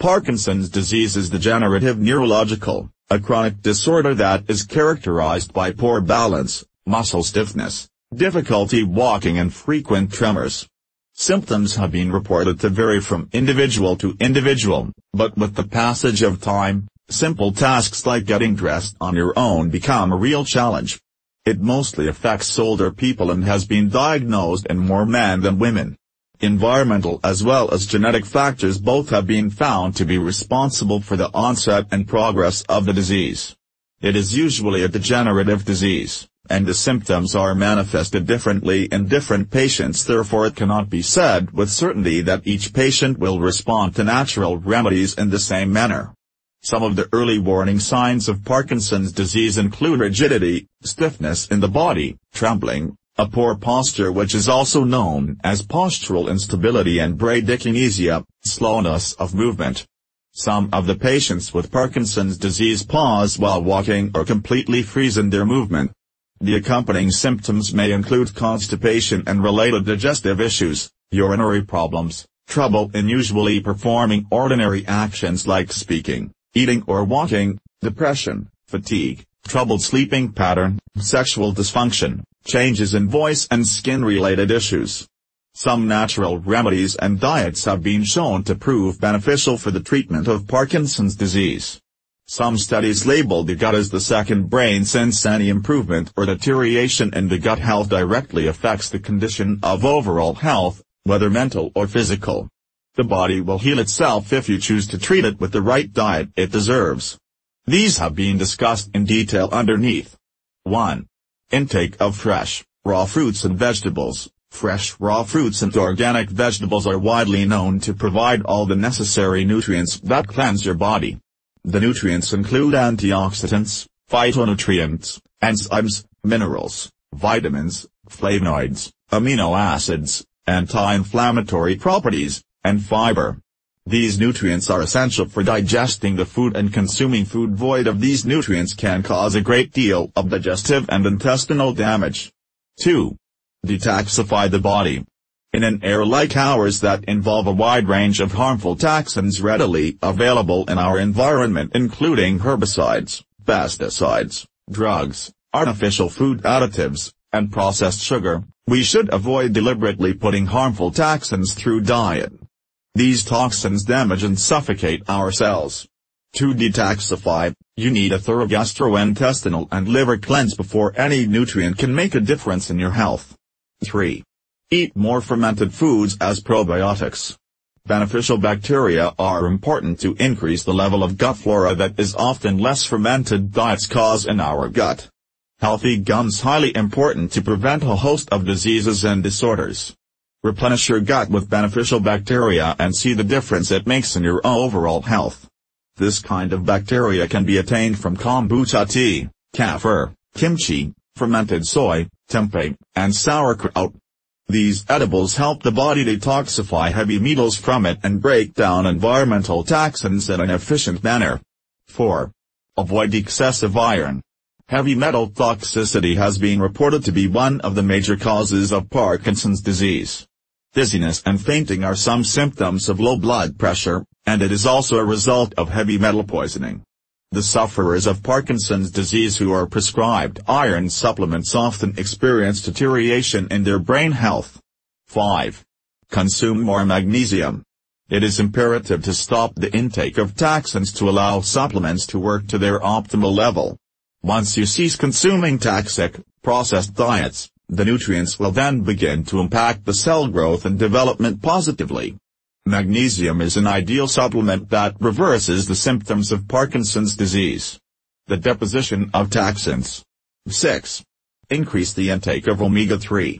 Parkinson's disease is degenerative neurological, a chronic disorder that is characterized by poor balance, muscle stiffness, difficulty walking and frequent tremors. Symptoms have been reported to vary from individual to individual, but with the passage of time, simple tasks like getting dressed on your own become a real challenge. It mostly affects older people and has been diagnosed in more men than women. Environmental as well as genetic factors both have been found to be responsible for the onset and progress of the disease. It is usually a degenerative disease, and the symptoms are manifested differently in different patients. Therefore it cannot be said with certainty that each patient will respond to natural remedies in the same manner. Some of the early warning signs of Parkinson's disease include rigidity, stiffness in the body, trembling, a poor posture which is also known as postural instability, and bradykinesia, slowness of movement. Some of the patients with Parkinson's disease pause while walking or completely freeze in their movement. The accompanying symptoms may include constipation and related digestive issues, urinary problems, trouble in usually performing ordinary actions like speaking, eating or walking, depression, fatigue, troubled sleeping pattern, sexual dysfunction, changes in voice and skin-related issues. Some natural remedies and diets have been shown to prove beneficial for the treatment of Parkinson's disease. Some studies label the gut as the second brain, since any improvement or deterioration in the gut health directly affects the condition of overall health, whether mental or physical. The body will heal itself if you choose to treat it with the right diet it deserves. These have been discussed in detail underneath. 1. Intake of fresh, raw fruits and vegetables. Fresh raw fruits and organic vegetables are widely known to provide all the necessary nutrients that cleanse your body. The nutrients include antioxidants, phytonutrients, enzymes, minerals, vitamins, flavonoids, amino acids, anti-inflammatory properties, and fiber. These nutrients are essential for digesting the food, and consuming food void of these nutrients can cause a great deal of digestive and intestinal damage. 2. Detoxify the body. In an era like ours that involve a wide range of harmful toxins readily available in our environment, including herbicides, pesticides, drugs, artificial food additives, and processed sugar, we should avoid deliberately putting harmful toxins through diet. These toxins damage and suffocate our cells. To detoxify, you need a thorough gastrointestinal and liver cleanse before any nutrient can make a difference in your health. 3. Eat more fermented foods as probiotics. Beneficial bacteria are important to increase the level of gut flora that is often less fermented diets cause in our gut. Healthy gums highly important to prevent a host of diseases and disorders. Replenish your gut with beneficial bacteria and see the difference it makes in your overall health. This kind of bacteria can be attained from kombucha tea, kefir, kimchi, fermented soy, tempeh, and sauerkraut. These edibles help the body detoxify heavy metals from it and break down environmental toxins in an efficient manner. 4. Avoid excessive iron. Heavy metal toxicity has been reported to be one of the major causes of Parkinson's disease. Dizziness and fainting are some symptoms of low blood pressure, and it is also a result of heavy metal poisoning. The sufferers of Parkinson's disease who are prescribed iron supplements often experience deterioration in their brain health. 5. Consume more magnesium. It is imperative to stop the intake of toxins to allow supplements to work to their optimal level. Once you cease consuming toxic, processed diets, the nutrients will then begin to impact the cell growth and development positively. Magnesium is an ideal supplement that reverses the symptoms of Parkinson's disease. The deposition of toxins. 6. Increase the intake of omega-3.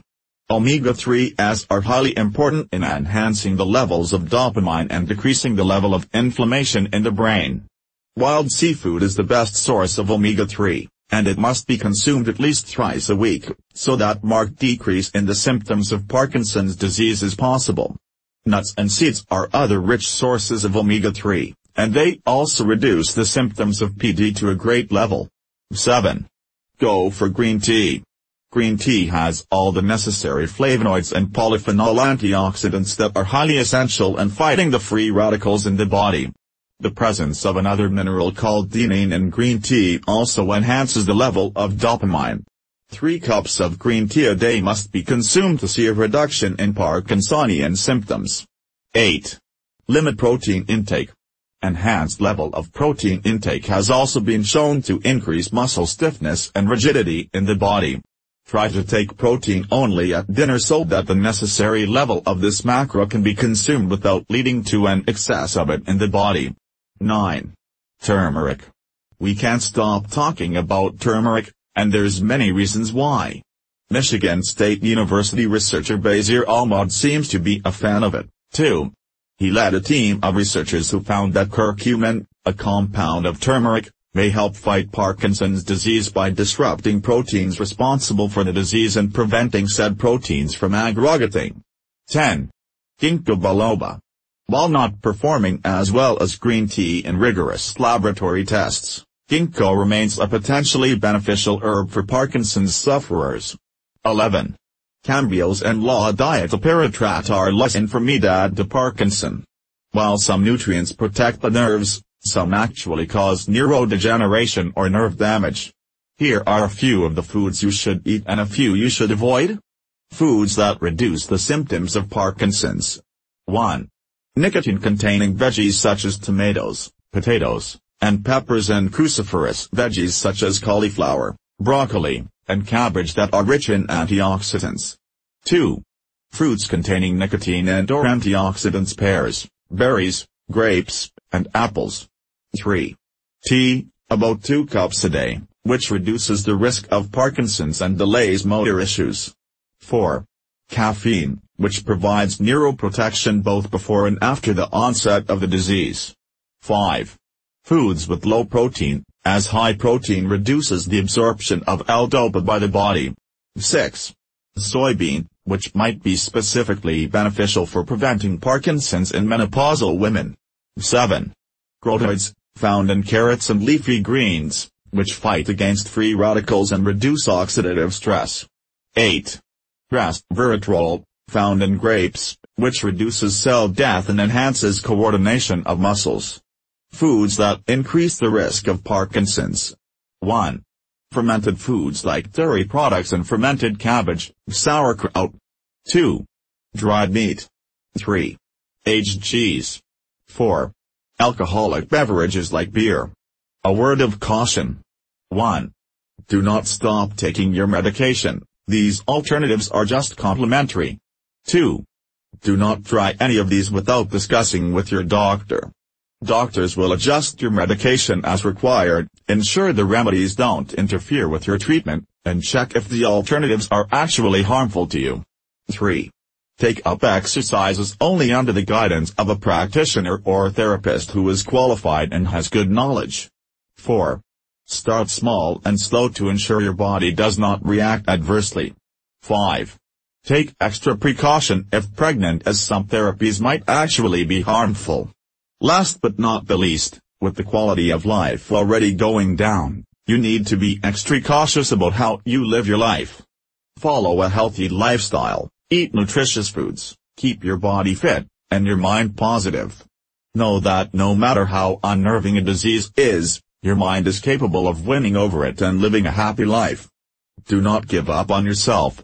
Omega-3s are highly important in enhancing the levels of dopamine and decreasing the level of inflammation in the brain. Wild seafood is the best source of omega-3, and it must be consumed at least thrice a week, so that marked decrease in the symptoms of Parkinson's disease is possible. Nuts and seeds are other rich sources of omega-3, and they also reduce the symptoms of PD to a great level. 7. Go for green tea. Green tea has all the necessary flavonoids and polyphenol antioxidants that are highly essential in fighting the free radicals in the body. The presence of another mineral called theanine in green tea also enhances the level of dopamine. 3 cups of green tea a day must be consumed to see a reduction in Parkinsonian symptoms. 8. Limit protein intake. Enhanced level of protein intake has also been shown to increase muscle stiffness and rigidity in the body. Try to take protein only at dinner so that the necessary level of this macro can be consumed without leading to an excess of it in the body. 9. Turmeric. We can't stop talking about turmeric, and there's many reasons why. Michigan State University researcher Bazir Ahmad seems to be a fan of it, too. He led a team of researchers who found that curcumin, a compound of turmeric, may help fight Parkinson's disease by disrupting proteins responsible for the disease and preventing said proteins from aggregating. 10. Ginkgo biloba. While not performing as well as green tea in rigorous laboratory tests, ginkgo remains a potentially beneficial herb for Parkinson's sufferers. 11. Cambios and la dieta para tratar la enfermedad de Parkinson. While some nutrients protect the nerves, some actually cause neurodegeneration or nerve damage. Here are a few of the foods you should eat and a few you should avoid. Foods that reduce the symptoms of Parkinson's. 1. Nicotine-containing veggies such as tomatoes, potatoes, and peppers, and cruciferous veggies such as cauliflower, broccoli, and cabbage that are rich in antioxidants. 2. Fruits containing nicotine and/or antioxidants: pears, berries, grapes, and apples. 3. Tea, about 2 cups a day, which reduces the risk of Parkinson's and delays motor issues. 4. Caffeine, which provides neuroprotection both before and after the onset of the disease. 5. Foods with low protein, as high protein reduces the absorption of L-DOPA by the body. 6. Soybean, which might be specifically beneficial for preventing Parkinson's in menopausal women. 7. Grotoids, found in carrots and leafy greens, which fight against free radicals and reduce oxidative stress. 8. Resveratrol, found in grapes, which reduces cell death and enhances coordination of muscles. Foods that increase the risk of Parkinson's. 1. Fermented foods like dairy products and fermented cabbage, sauerkraut. 2. Dried meat. 3. Aged cheese. 4. Alcoholic beverages like beer. A word of caution. 1. Do not stop taking your medication, these alternatives are just complementary. 2. Do not try any of these without discussing with your doctor. Doctors will adjust your medication as required, ensure the remedies don't interfere with your treatment, and check if the alternatives are actually harmful to you. 3. Take up exercises only under the guidance of a practitioner or therapist who is qualified and has good knowledge. 4. Start small and slow to ensure your body does not react adversely. 5. Take extra precaution if pregnant, as some therapies might actually be harmful. Last but not the least, with the quality of life already going down, you need to be extra cautious about how you live your life. Follow a healthy lifestyle, eat nutritious foods, keep your body fit, and your mind positive. Know that no matter how unnerving a disease is, your mind is capable of winning over it and living a happy life. Do not give up on yourself,